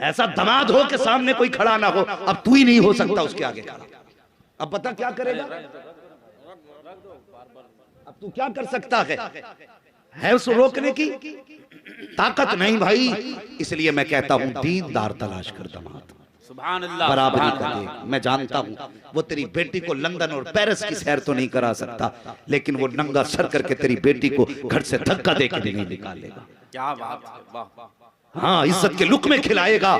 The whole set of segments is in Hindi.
ऐसा दामाद हो कि सामने कोई खड़ा ना हो, अब तू ही नहीं हो सकता उसके आगे खड़ा। अब बता क्या करेगा, अब तू क्या कर सकता है उसको रोकने की ताकत नहीं भाई। इसलिए मैं कहता हूं दीनदार तलाश कर दामाद, सुभान अल्लाह, बराबरी का देख। मैं जानता हूं वो तेरी बेटी को लंदन और पेरिस की सैर तो नहीं करा सकता, लेकिन वो नंगा सर करके तेरी बेटी को घर से धक्का देकर नहीं निकालेगा। क्या बात है, वाह। हाँ, इज्जत के लुक में खिलाएगा।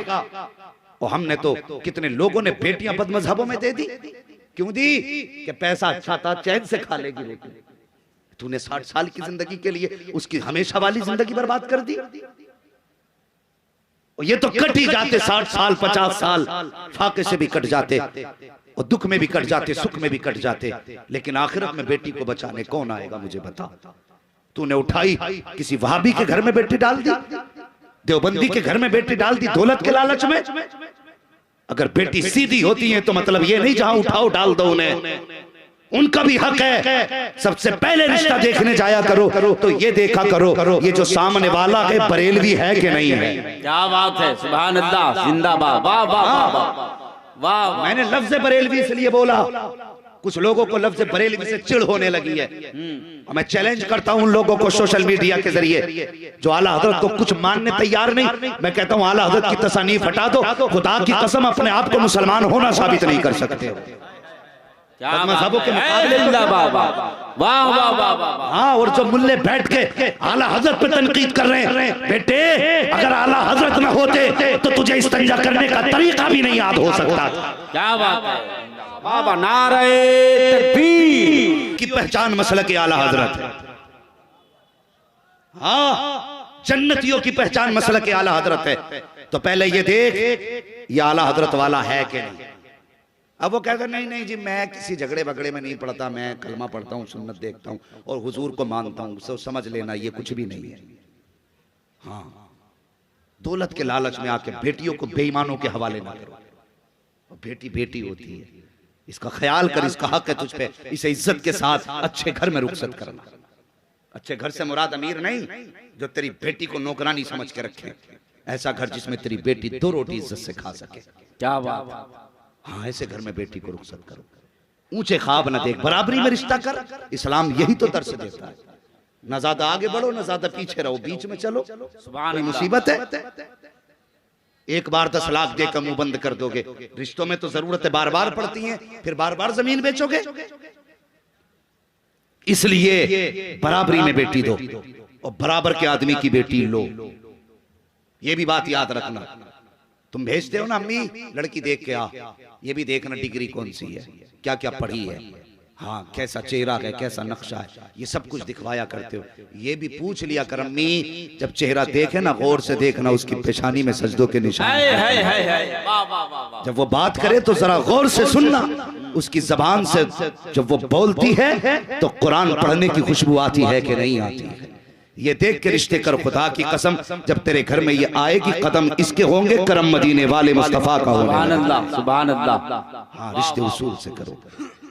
और हमने तो कितने लोगों ने बेटियां बदमज़हबों में दे दी। क्यों दी? कि पैसा अच्छा था, चैन से खा लेगी रोटी। तूने 60 साल की जिंदगी के लिए उसकी हमेशा वाली जिंदगी बर्बाद कर दी। और ये तो कट ही जाते 60 साल 50 साल, फाके से भी कट जाते और दुख में भी कट जाते, सुख में भी कट जाते, लेकिन आखिरत में बेटी को बचाने कौन आएगा मुझे बता। तूने उठाई किसी वहाबी के घर में बेटी डाल दी, देवबंदी के घर में बेटी डाल दी दौलत के लालच में। अगर बेटी सीधी होती है तो मतलब ये नहीं जहां उठाओ डाल दो उन्हें, उनका भी हक है। सबसे पहले रिश्ता देखने जाया करो तो ये देखा करो ये जो सामने वाला है बरेलवी है कि नहीं है। क्या बात है, सुभान अल्लाह, जिंदाबाद, वाह वाह वाह वाह। मैंने लफ्ज बरेलवी इसलिए बोला, कुछ लोगों को लफ्ज बरेलवी से चिढ़ होने लगी है। और मैं चैलेंज करता हूं उन लोगों को सोशल मीडिया के जरिए जो आला हजरत को कुछ मानने तैयार नहीं। मैं कहता हूं आला हजरत की तसनीफ हटा दो, खुदा की कसम अपने आप को मुसलमान होना साबित नहीं कर सकते। मजहबों के मुकाबले वाह वाह वाह। हाँ, और जो मुल्ले बैठ के आला हजरत पे तनकीद कर रहे हैं, बेटे अगर आला हजरत न होते तो तुझे इस्तिंजा करने का तरीका भी नहीं याद हो सकता। क्या बात है बाबा, नारे तकबीर की पहचान मसलक आला हजरत है। हाँ, जन्नतियों की पहचान मसलक आला हजरत है। तो पहले ये देख ये आला हजरत वाला है कि नहीं। अब वो कहता नहीं नहीं जी मैं किसी झगड़े बगड़े में नहीं पड़ता, मैं कलमा पढ़ता हूँ, सुन्नत देखता हूँ और हुजूर को मानता हूँ, तो समझ लेना ये कुछ भी नहीं है। हाँ, दौलत के लालच में आके बेटियों को बेईमानों के हवाले ना करो। बेटी बेटी होती है, इसका ख्याल कर, इसका हक है तुझ पे। इसे इज्जत के साथ अच्छे घर में रुखसत करना। अच्छे घर से मुराद अमीर नहीं जो तेरी बेटी को नौकरानी समझ के रखे, ऐसा घर जिसमें तेरी बेटी 2 रोटी इज्जत से खा सके। क्या बात। हाँ, ऐसे घर में बेटी को रुखसत करो। ऊंचे ख्वाब न देख, बराबरी में रिश्ता कर। इस्लाम यही तो दर्श देता है। न ज्यादा आगे बढ़ो न ज्यादा पीछे रहो, बीच में चलो। कोई मुसीबत है एक बार 10 लाख देकर मुंह बंद कर दोगे। रिश्तों में तो जरूरतें बार बार पड़ती हैं, फिर बार बार जमीन बेचोगे। इसलिए बराबरी में बेटी दो और बराबर के आदमी की बेटी लो। ये भी बात याद रखना। तुम भेजते हो ना अम्मी लड़की देख के आ, ये भी देखना डिग्री कौन सी है, क्या क्या पढ़ी है, हाँ कैसा चेहरा है, कैसा नक्शा है, ये सब कुछ दिखवाया करते हो। ये भी पूछ लिया कर अम्मी, जब चेहरा देखे ना गौर से देखना उसकी पेशानी में सजदों के निशान है। जब वो बात करे तो जरा गौर से सुनना, उसकी जबान से जब वो बोलती है तो कुरान पढ़ने की खुशबू आती है कि नहीं आती है। ये देख के रिश्ते कर, खुदा की कसम जब तेरे घर में ये आएगी कदम इसके होंगे करम मदीने वाले मुस्तफा का होगा। सुभान अल्लाह, सुभान अल्लाह। हाँ, रिश्ते उसूल से करो,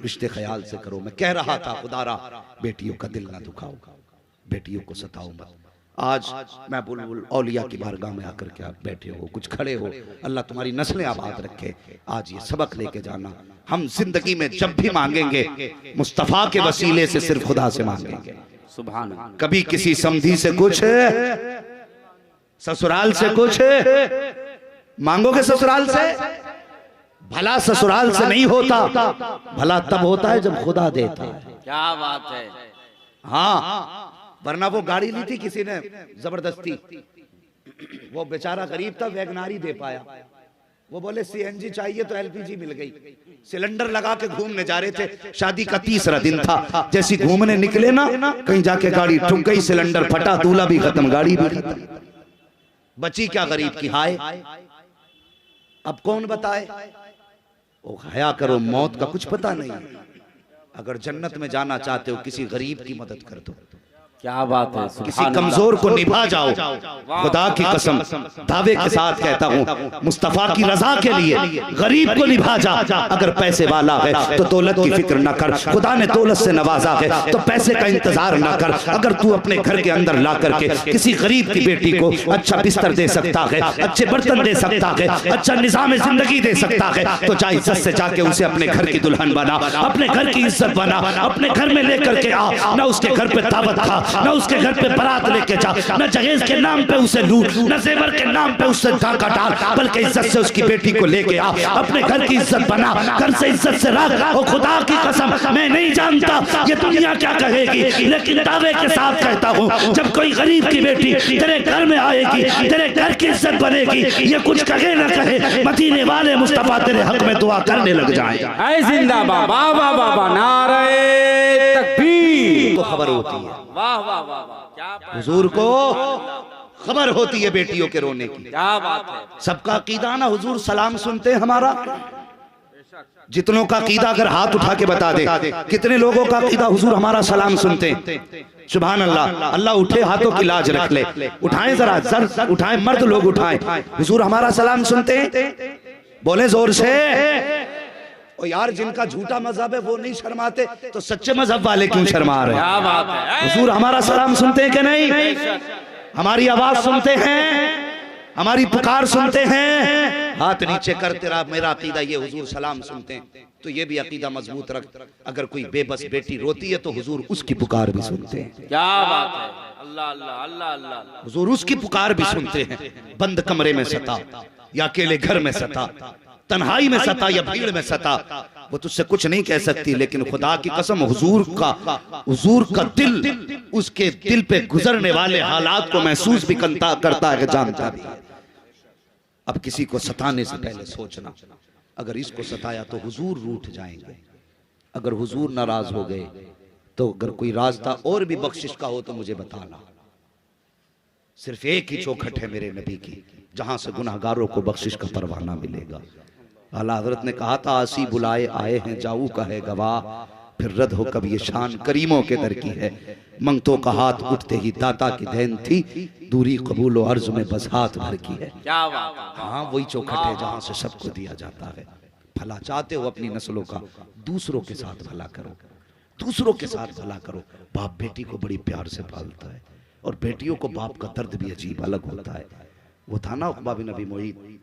रिश्ते ख्याल से करो। मैं कह रहा था खुदारा बेटियों का दिल ना दुखाओ, बेटियों को सताओ मत। आज मैं बुलबुल औलिया की बारगाह में आकर के आप बैठे हो, कुछ खड़े हो, अल्लाह तुम्हारी नस्लें आबाद रखे। आज ये सबक लेके जाना, हम जिंदगी में जब भी मांगेंगे मुस्तफा के वसीले से सिर्फ खुदा से मांगेंगे। सुभान। कभी किसी समधी से कुछ, ससुराल से कुछ मांगोगे, ससुराल से भला ससुराल से नहीं होता, भला तब होता है जब खुदा देता है। क्या बात है। हाँ, वरना वो गाड़ी ली थी किसी ने जबरदस्ती, वो बेचारा गरीब था, वैगनारी दे पाया। वो बोले सीएनजी चाहिए तो एलपीजी मिल गई। सिलेंडर लगा के घूमने जा रहे थे, शादी का 3रा दिन था। जैसी घूमने निकले ना, कहीं जाके गाड़ी ठुक गई, सिलेंडर फटा, दूल्हा भी खत्म, गाड़ी भी खत्म। बची क्या गरीब की हाय। अब कौन बताए? ओ हया करो, मौत का कुछ पता नहीं। अगर जन्नत में जाना चाहते हो किसी गरीब की मदद कर दो। क्या बात है, किसी सुभान अल्लाह। कमजोर को निभा जाओ। खुदा की कसम दावे के साथ कहता हूँ, मुस्तफा की रजा के लिए गरीब को निभा जा। अगर पैसे वाला है तो दौलत की फिक्र न कर, खुदा ने दौलत से नवाजा है तो पैसे का इंतजार न कर। अगर तू अपने घर के अंदर ला करके किसी गरीब की बेटी को अच्छा बिस्तर दे सकता है, अच्छे बर्तन दे सकता है, अच्छा निजाम जिंदगी दे सकता है, तो जा इज्जत से जाके उसे अपने घर की दुल्हन बना, अपने घर की इज्जत बना, अपने घर में लेकर के आ। न उसके घर पे दावत खा, न उसके घर पे बारात लेके जा, न जहेज के नाम पे उसे लूट, न जेवर के नाम पे उससे डाका डाल, बल्कि इज्जत से उसकी बेटी को लेके आ, अपने घर की इज्जत बना, घर से इज्जत से रख। और खुदा की कसम मैं नहीं जानता ये दुनिया क्या कहेगी, लेकिन दावे के साथ कहता हूँ, जब कोई गरीब की बेटी तेरे घर में आएगी, तेरे घर की इज्जत बनेगी, ये कुछ कहे ना कहे, मदीने वाले मुस्तफा तेरे हक में दुआ करने लग जाएंगे। ऐ जिंदाबाद, वाह वाह वाह वाह, नारे तकबीर। को खबर होती है, वाह वाह वाह वाह, क्या बात, हुजूर को खबर होती है बेटियों के रोने की। क्या बात है। सबका अकीदा ना हुजूर सलाम सुनते हैं हमारा। जितनों का अकीदा अगर हाथ उठा के बता दे, कितने लोगों का अकीदा हुजूर हमारा सलाम सुनते हैं। सुभान अल्लाह। अल्लाह उठे हाथों की लाज रख ले, उठाएं जरा, सर उठाएं, मर्द लोग उठाएं, हुजूर हमारा सलाम सुनते हैं, बोले जोर से। और यार जिनका झूठा मजहब है वो नहीं शर्माते, तो सच्चे मजहब वाले क्यों शर्मा रहे हैं? क्या बात है। हुजूर हमारा सलाम सुनते हैं कि नहीं? हमारी आवाज सुनते हैं, हमारी पुकार सुनते हैं? हाथ नीचे कर, तेरा मेरा अकीदा ये, हुजूर सलाम सुनते हैं। तो ये भी अकीदा मजबूत रख, अगर कोई बेबस बेटी रोती है तो हुजूर उसकी पुकार भी सुनते हैं। क्या बात है। अल्लाह अल्लाह अल्लाह अल्लाह। हुजूर उसकी पुकार भी सुनते हैं। बंद कमरे में सता या अकेले घर में सता, तन्हाई में सता या भीड़ में सता, वो तुझसे कुछ नहीं कह सकती, लेकिन खुदा की कसम हुजूर का दिल उसके दिल पे गुजरने वाले हालात को महसूस भी करता है, जानता भी है। अब किसी को सताने से पहले सोचना, अगर इसको सताया तो हुजूर रूठ जाएंगे, अगर हुजूर नाराज हो गए तो अगर कोई रास्ता और भी बख्शिश का हो तो मुझे बताना। सिर्फ एक ही चौखट है मेरे नबी की, जहां से गुनाहगारों को बख्शिश का परवाना मिलेगा। आला हजरत ने कहा था, आसी बुलाए आए हैं जाऊ का है गवाह, फिर रद हो कब ये शान करीमों के दर की है। मंगतों का हाथ उठते ही दाता की देन थी, दूरी कबूल और अर्ज में बस हाथ भर की है। क्या बात है। हाँ वही चौखट है जहां से सबको दिया जाता है। भला चाहते हो अपनी नस्लों का, दूसरों के साथ भला करो, दूसरों के साथ भला करो। बाप बेटी को बड़ी प्यार से पालता है, और बेटियों को बाप का दर्द भी अजीब अलग होता है। वो था ना उक़बा बिन अबी मुईत,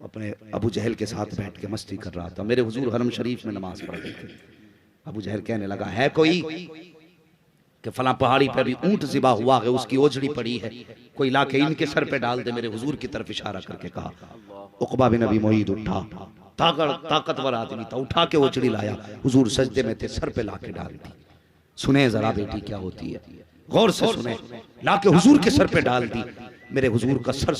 अपने अबू जहल के साथ बैठ के मस्ती कर रहा था। मेरे हुजूर हरम शरीफ में नमाज पढ़ रहे थे। अबू जहल कहने लगा, है कोई कि फला पहाड़ी पे भी ऊंट ज़िबा हुआ है, उसकी ओझड़ी पड़ी है, कोई लाके इनके सर पे डाल दे। मेरे हुजूर की तरफ इशारा करके कहा। उक़बा बिन अबी मुईत उठा, ताकतवर आदमी था, उठा के ओझड़ी लाया, हुजूर सजदे में थे, सर पे लाके डाल दी। सुने जरा बेटी क्या होती है, गौर से सुने। लाके हुजूर के सर पे डाल दी। मेरे हुजूर का सर